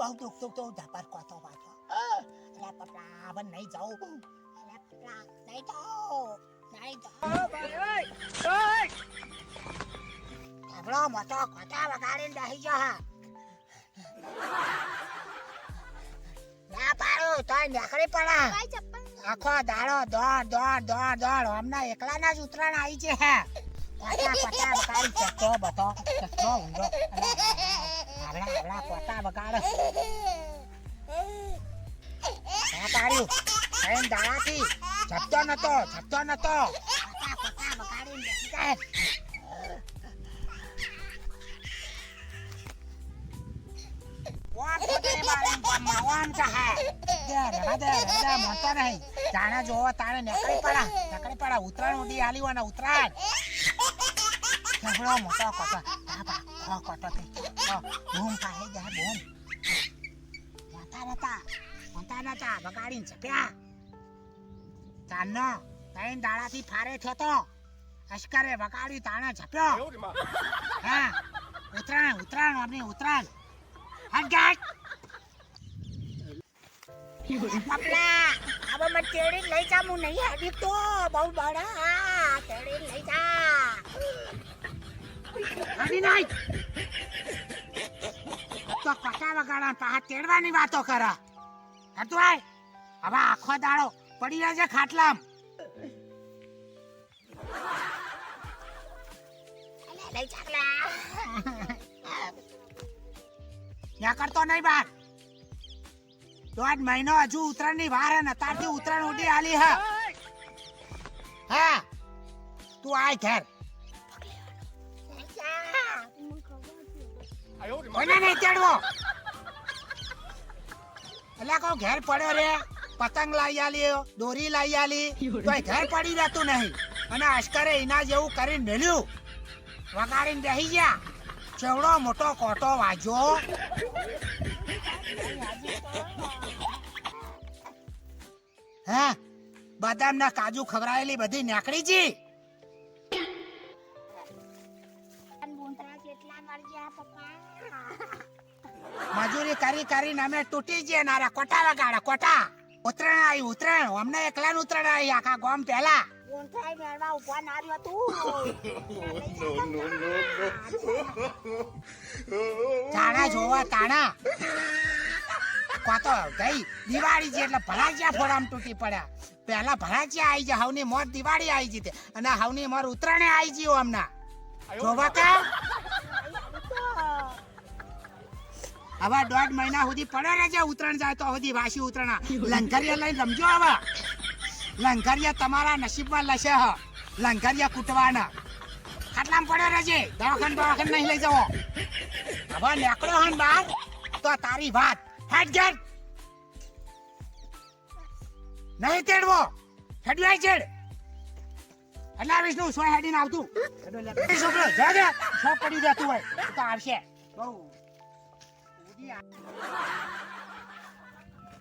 બહુ દુખતું તો ધપાર કોતો વાતો અરે પપલા હવે નહીં જાઉં અરે પપલા નહીં જાઉં આપણો મોટો કોટા વગાડીને બેસી જા ના પાડું તો નીકળી પડે આખો દાડો દોડ હમણાં એકલાના જ ઉતરાણ આવી છે હે કોટા વગાડી ચક્કો બધો ચક્કો ઊંડો આવડા કોટા વગાડ ના પાડ્યું એમ દાડાથી છપતો નતો કોટા વગાડીને બેસી જાય જાણે જોવો તાણે નીકળી પડા ઉતરાણ ઉડી આલી હોય ને ઉતરાણ મોટો કોટો કોટો બૂમ પાહે જા બૂમ મોટા નતા બગાડીને છપ્યા ચાંદનો ત્રણ દાડાથી ફારે થયો તો અશ્કરે બગાડી તાણે છપ્યો હા ઉતરાણ આપણી ઉતરાણ હટ પપલા હવે મને તેડી લઈ જા હું નહીં હેડી તો બહુ બડા તેડી લઈ જા હેડી નહીં તો કોટા વગાડા પાહા તેડવાની વાતો કરા હતું આય હવે આખો દાડો પડી રહેજે ખાટલામ લઈ ચાકલા યા કરતો નહીં બાર દોઢ મહિનો હજુ ઉતરાણ ની વાર ને તારથી ઉતરાણ ઉડી આલી હા તું આય ઘેર કોઈને નહીં તેડવો એટલે કહું ઘેર પડ્યો રે પતંગ લાવી આલી દોરી લાવી આલી તો ઘેર પડી રહેતું નહીં અને અશ્કરે એના જેવું કરીને મેલ્યું વગાડીને બેસી ગયા ચેવડો મોટો કોટો વાજ્યો હા બદામ ના કાજુ ખવરાયેલી બધી નાકડી જી મજૂરી કરી અમે તૂટી જઈએ નારા કોટા વગાડા કોટા ઉતરાણ અમને એકલા ઉતરાણ આવી આખા ગામ પહેલા તાણા જોવા તાણા કોતો ગઈ દિવાળી છે એટલે ભલાજ્યા ફોડામ તૂટી પડ્યા પહેલા ભલાજ્યા આવી જાય હવની મોર દિવાળી આવી જીતે અને હવની મોર ઉતરાણે આવી ગયો હમણાં જોવા કા હવે 1.5 મહિના સુધી પડે રહેજે ઉતરાણ જાય તો સુધી વાસી ઉતરાણા લંઘરિયા લઈને રમજો હવે લંઘરિયા તમારા નસીબમાં લશે હ લંઘરિયા કૂટવાના ખાટલામાં પડ્યો રહેજે દવાખાન નહીં લઈ જવો હવે નીકળો હન બહાર તો તારી વાત હેડ ગેટ નહીં તેડવો હેડવાય છેડ એટલે વિષ્ણુ સો હેડીને આવતું છોકરો જા સો પડી જતું હોય તો આવશે બહુ